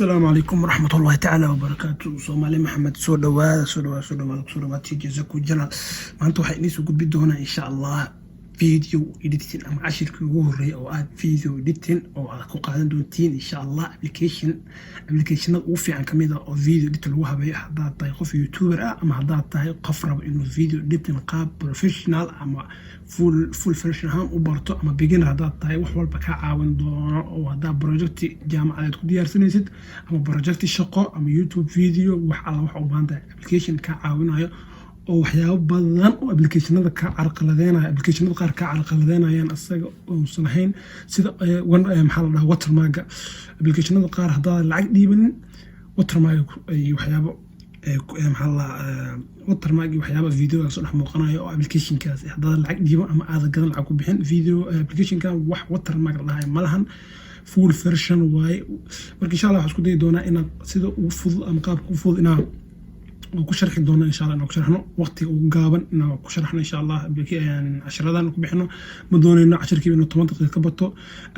السلام عليكم ورحمة الله تعالى وبركاته. Soomaali Maxamed soo dhawaada tijazaku jana maanta waxay idin soo gudbin doonaa insha Allah video editing ama cashirkii ugu horeeyay oo aad video editing oo aad ku qaadan doontiin insha Allah applicationada ugu fiican kamid ah oo video editing lagu habeeyo haddaad tahay qof YouTuber ah ama haddaad tahay qof rabo inuu video editing qaab professional ama full version ahaan u barto ama beginner haddaad tahay wax walba ka caawin doono oo haddaad project jaamacadeed ku diyaarsanaysid ama project shaqo ama YouTube video wax alla wax u baahan tahay application ka caawinayo oo waxyaabo badan oo applicationada ka carqaladeynaya applicationada qaar ka carqaladeynayaan asaga oo sanahayn sida maxaa la dhahaa watermark applicationada qaar haddaad lacag dhiibanin watermark iyo waxyaabo maxaa la watermark iyo waxyaabo videoga soo dhex muuqanayo oo applicationkaas haddaad lacag dhiibo ama aad gadan lacag ku bixin video applicationka wax watermark la dhahay malahan full version way marka insha Allah waxaan isku dayi doonaa inaad sida ugu fudud ama qaabka ugu fudud inaad ku sharxi doona insha Allah inaan ku sharxno waqtiga ugu gaaban inaan ku sharxno insha Allah cashiradan ku bixino ma doonayno cashirkii inuu 10 daqiiqo ka bato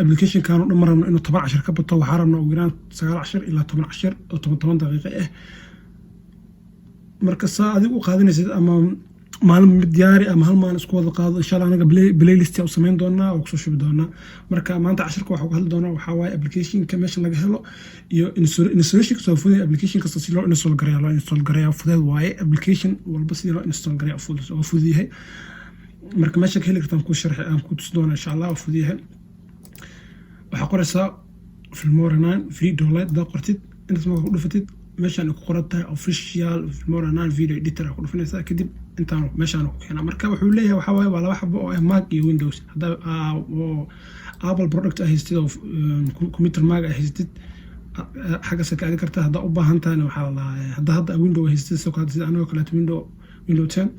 application kan oo dhammaan inuu 10 cashir ka bato waxaan rabnaa ugu yaraan 9 cashir ilaa 10 cashir oo 10 daqiiqo ah marka saa adigu u qaadanaysid ama maalin mid diyaari ama hal maalin isku wada qaado insha Allah anaga playlist u sameyn doonaa oo ku soo shubi doonaa marka maanta cashirka waxa ku hadli doonaa waxa waaye application ka meesha laga helo iyo installation soo fuday application kasta si loo install gareeyo fudeed waaye application walba si loo install gareeyo fududahay marka meesha ka heli kartaan ku sharxi aan ku tusi doonaa insha Allah fududahay waxa qoraysaa filmora9 free download da qortid inta ma ku dhufatid meeshaan ku qorantahay official filmora9 video editor ku dhufanaysaa kadib intaan meeshaan ku keenaa marka wuxuu leeyahay waxa waaye waa laba xabo oo Mac iyo Windows hadda Apple product ah haystid oo computer Mac ah haystid xaga sakaadi kartaa hadda u baahan tahay waxa la hadda Windows haystid soo qaadid anoo kale Windows 10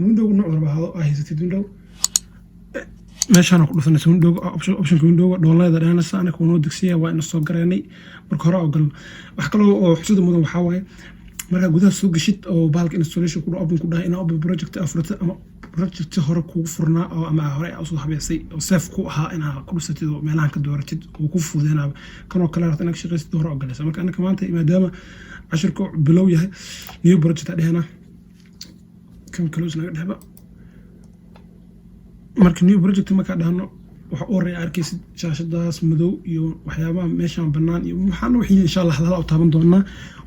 Windows nooc walba ah haystid Windows meeshaan ku dhufanaysaa Windows optionka Windows download dhanaysa ana ku noo digsiya waa in soo gareynay marka hore oo gal wax kale oo xusuuda mudan waxa waaye marka gudaha soo gashid oo baalka installation ku open ku dhahay inaa open project afurta ama project hore ku furnaa oo ama hore aad soo habeysay oo safe ku ahaa inaa ku dhusatid oo meelahan ka dooratid oo ku fududeynaa kan oo kale aad inaad shaqaysid hore oo galaysa marka anaka maanta maadaama cashirku bilow yahay new project dhehna kan close naga dhaba marka new project marka dhahno waxa oo reey arkaysid shaashadaas madow iyo waxyaabaha meeshan banaan iyo waxaan wixii insha Allah hadal u taaban doonaa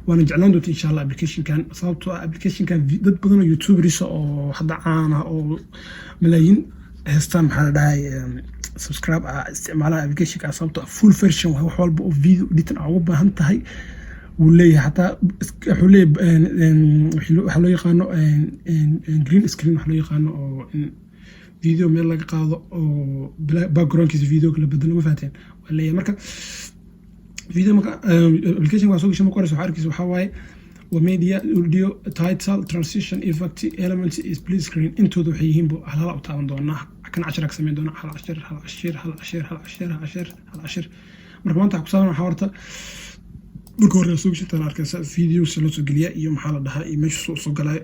waana jeclaan doontaa insha Allah application kan dad badan oo YouTubers oo hadda caan ah oo malaayiin haystaan maxaa la dhahay subscribe isticmaala application ka sababtoo full version wax walba oo video editing ugu baahan tahay wuu leeyahay hataa wuxuu leeyahay waxa loo yaqaano green screen waxa loo yaqaano oo video meel laga qaado oo backgroundkiisa video la bedelo ma fahteen wala marka video marka application waa soo gashay marka waxa arkaysa waxa waaye wa media audio title transition effect elements is split screen intooda waxay yihiin buu halala u taaban doonaa kan cashar ka sameyn doonaa hal cashir marka maanta ku saabsan waxa horta marka hore soo gashay tan arkaysa video si loo soo geliya iyo maxaa la dhahaa iyo meesha soo galay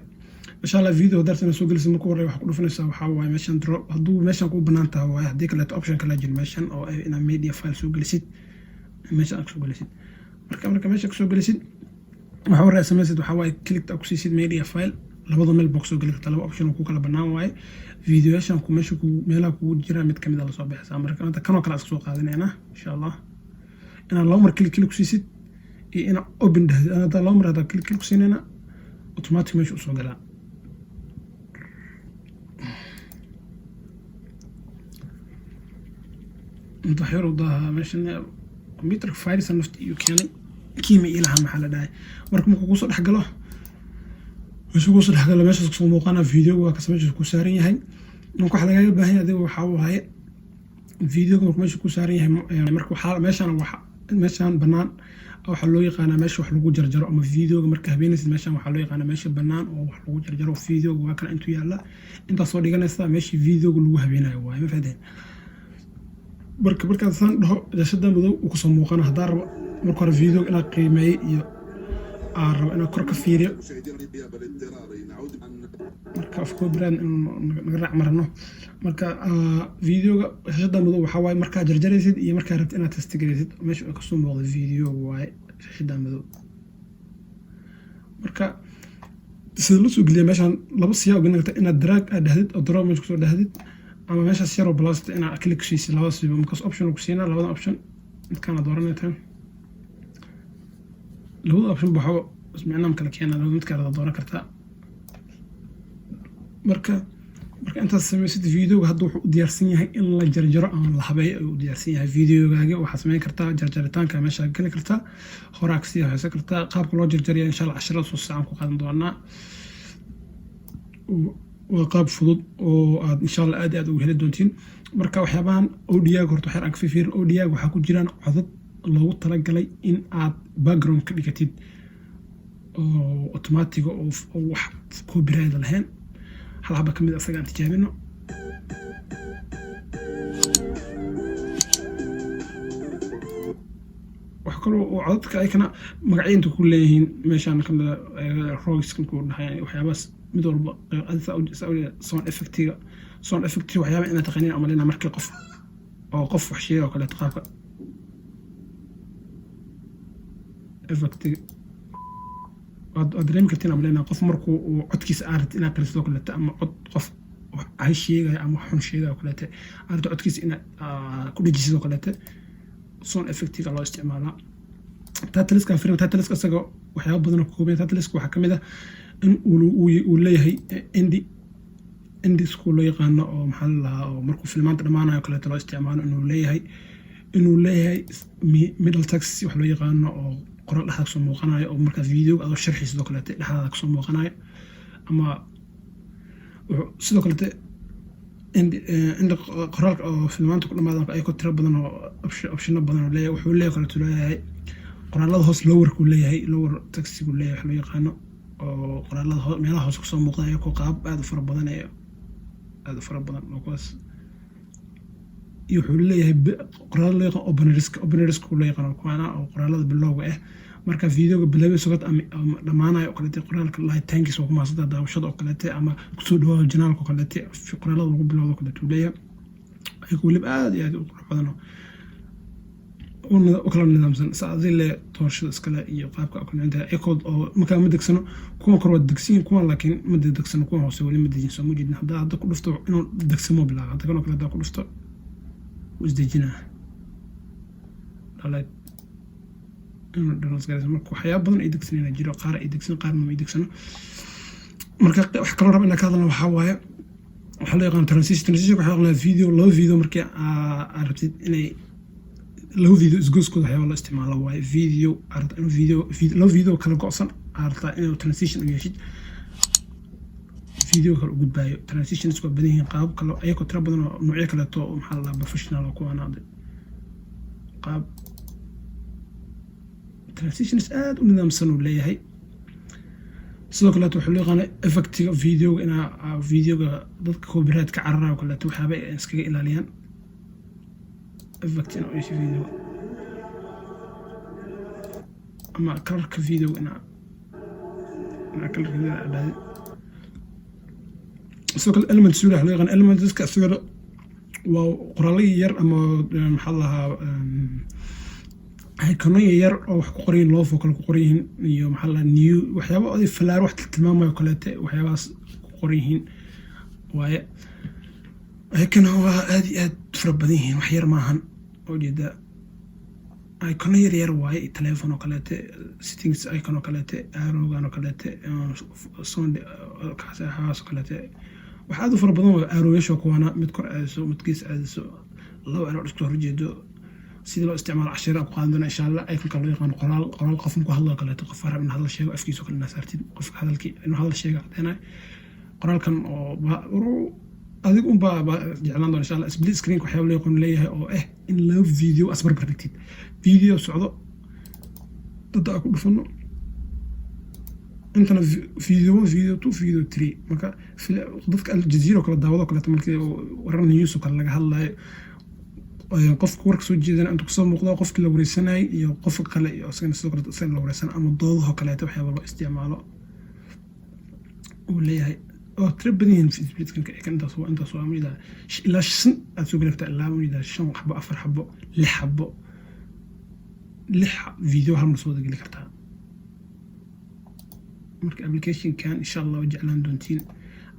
insha Allah video dartana soo gelisid marka hore waxa ku dhufanaysaa waxa waaye meeshan drop haduu meeshan ku banaan tahay waa hadii kale option kala jin meeshan oo ina media file soo gelisid meesha aad soo gelisid marka meesha soo gelisid waxa hore SMS waxa waaye click ku siisid media file labada meel box soo gali kartaa laba option ku kala banaan waaye videoyashan ku meesha ku meelaha ku jira mid kamid ah la soo bixisa marka inta kan oo kale soo qaadanayna insha Allah ina laba mar click ku siisid ina open dhahid ana laba mar hada click ku siinayna automatic meesha soo galaa انت حيرو ضاها ماشي كمبيوتر فايرس نفط يو كان كيما إلها محل داي مركم كوكوس الحقله مش كوكوس الحقله ماشي سكسو موقعنا فيديو وكسمج كوسارين هاي نوكو حلقة يبقى هي ذي وحاو هاي فيديو مركم ماشي كوسارين هاي يعني مركو حال ماشي أنا ماشي أنا بنان أو حلو يقانا ماشي وحلو جرجر أما فيديو مركه بينس ماشي وحلو يقانا ماشي بنان أو حلو جرجر فيديو وكان أنتو يلا أنت صوري كان يستا ماشي فيديو قلوها بينا هواي ما فهدين marka san dhaho dashada madow uu ku soo muuqana hadaa rabo marka hore video ina qiimeeyo iyo rabo ina kor ka fiiriyo marka afko brand naga raac marno marka videoga dashada madow waxa waaye marka jarjaraysid iyo marka rabtid inaad test gareysid meesha ka soo muuqdo video waaye shaashada madow. marka sida la soo geliya meeshaan laba siyaa uga nagta inaad drag aad dhahdid oo draw meesha kusoo dhahdid ama meeshaas yaroo blasta inaad click siisid labadaasba markaas option ku siinaa labada option midkaana dooranaytaan labada option baxo ismicnaam kala keenaa mid kale dooran kartaa. marka intaas samaysid videoga hadda wuxuu u diyaarsan yahay in la jarjaro ama la habeeyo ayuu u diyaarsan yahay. videogaaga waxaad samayn kartaa jarjaritaanka meesha geli kartaa horaa kasii haysan kartaa qaabka loo jarjariya insha Allah casharada soo socon ku qaadan doonaa. waa qaab fudud oo aad insha Allah aad ugu heli doontiin. marka waxyaabahan audio-ga horta waxaan ka fiirin audio-ga waxaa ku jiraan codad loogu talagalay in aad background ka dhigatid oo automatic oo wax copyright lahayn. hal haba kamid asaga aan tijaabino. wax kaloo oo codadka ay kana magacyada ku leeyihiin meeshaan kan rogiskan ku dhahay waxyaabaas mid walba sound effect-iga waxyaaba inaad taqaaniin ama leena markii qof wax sheego kale qaabka effect-iga aad dareemi kartiin ama leena qof markuu codkiisa aarad inaad qaristo kale ama cod qof ay sheegay ama xun sheegay kale aad codkiisa inaad ku dhajiso kale sound effect-iga loo isticmaalaa. tataliska fiirin tataliska asaga waxyaabo badan oo kooban tataliska waxa kamid ah in uu leeyahay indi school loo yaqaano oo maxaa la oo markuu filmaanta dhamaanayo kale loo isticmaalo inuu leeyahay middle text wax loo yaqaano oo qoraal dhaxal soo muuqanayo oo marka video aad sharxiiso kale dhaxal soo muuqanayo ama sidoo kale in qoraalka oo filmaanta ku dhamaadaan ay ku tiro badan oo option badan oo leeyahay wuxuu leeyahay qoraalada hoos lower ku leeyahay lower text ku leeyahay wax loo yaqaano oo qoraalada meelaha hoos ku soo muuqda ku qaab aad u fara badan oo kuwaas iyo wuxuu leeyahay qoraal loo yaqaan open risk ku leeyahay kuwana oo qoraalada bilowga ah marka videoga bilowga socod ama dhamaanayo kale qoraalka light tankiis oo kuma sida daawashada oo kale ama ku soo dhawaado janaalka kale qoraalada lagu bilowdo kale leeyahay ay ku lib aad iyo aad u qurux badan oo kala nidaamsan saadii le toorshada iskale iyo qaabka kale inta echoed oo marka ma degsano kuwa kor wad degsiin kuwa laakiin ma degsano kuwa hoose wali ma dejin soo mujidna hadda ku dhufto inuu degsamo bilaa hadda kale hadda ku dhufto wasdejina dhalay inuu dhalas gaarayso marka waxyaabo badan ay degsanayna jiro qaar ay degsan qaarna ma degsano. marka wax kale raba in ka hadalno waxa waaye waxa la yaqaan transition waxa la video loo video markii aad rabtid inay loo video isgooskooda waxyaabo la isticmaalo waaye video arda inuu video kala go'san arda inuu transition u yeeshid video kale u gudbaayo transitions waa badan yihiin qaab kale ayagoo tiro badan oo noocyo kale oo maxaa la professional oo kuwa naad qaab transitions aad u nidaamsan u leeyahay. sidoo kale wuxuu leeyahay effect-iga videoga ina videoga dadka copyright ka cararayo kale waxaaba iskaga ilaaliyaan effect inuu yeesho video ama colorka video ina colorka video adad sidoo kale element suura loo yaqaan element iska suura waa qoraalay yar ama maxaa lahaa ay kanoo yar oo wax ku qoran loo focal ku qoran iyo maxaa la new waxyaabo ay falaar wax tilmaamayo kale waxyaabaas ku qoran waaye ay kanoo aad fara badan yihiin wax yar maahan oo jeeda ay kanoo yar waaye telefoon oo kale settings ay kanoo kale arrowgan oo kale sound kaas haas kale waxa aad fara badan oo arrow kuwana mid kor aadso mid gees aadso laba arrow isku horjeedo sida loo isticmaalo casharada ku qaadan doona insha Allah ay kala yaqaan qoraal qof ku hadlo kale qof farab in hadal sheego afkiisu kala naasartid qof hadalkii inuu hadal sheego hadana qoraalkan oo adigu baa jeclaan doona insha Allah split screen waxa la yaqaan leeyahay oo in loo video asbar bartid video socdo dad ku dhufano intana video 2 video 3 marka dadka Al-Jazeera kala daawado kale markii waran news kala laga hadlayo qofka warka soo jeedana inta ku soo muuqdo qofkii la wareysanay iyo qofka kale iyo asagana sidoo kale asagana la wareysan ama doodaha kale waxyaabo loo isticmaalo oo leeyahay oo tribadin splitkan ka inta soo amida ila shan aad soo galafta ilaa amida 5 xabo 4 xabo 6 xabo 6 فيديو هل مرة صوت قلي كرتها مرك ابلكيشن كان ان شاء الله وجعلان دونتين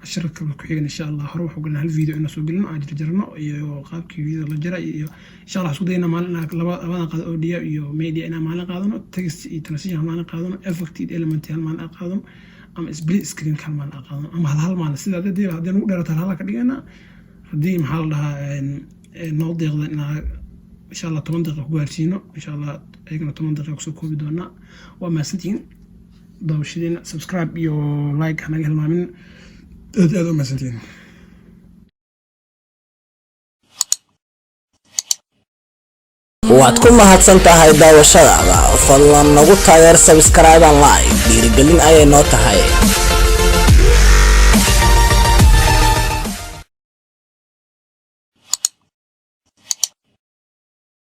الشركة كحيان ان شاء الله هروح وقلنا هالفيديو انه سوق لنا اجر جرنا iyo qaabkii video la jaray iyo insha Allah isku dayna maalin labada qad audio iyo media ina maalin qaadano text iyo transition maalin qaadano effective element hal maalin qaadano ama split screen kan maalin qaadano ama hal maalin sida hadii ugu dheerato hal ka dhigana hadii maxaa la dhahaa noo deeqda ina insha Allah 10 daqiiqo ku gaarsiino insha Allah ayagana 10 daqiiqo ku soo koobi doona waa maasantiin dawshadina subscribe iyo like hanaga hilmaamin aad u maasantiin waad ku mahadsan tahay daawashadaada fadlan nagu taageer subscribe and like dhiirigelin ayay noo tahay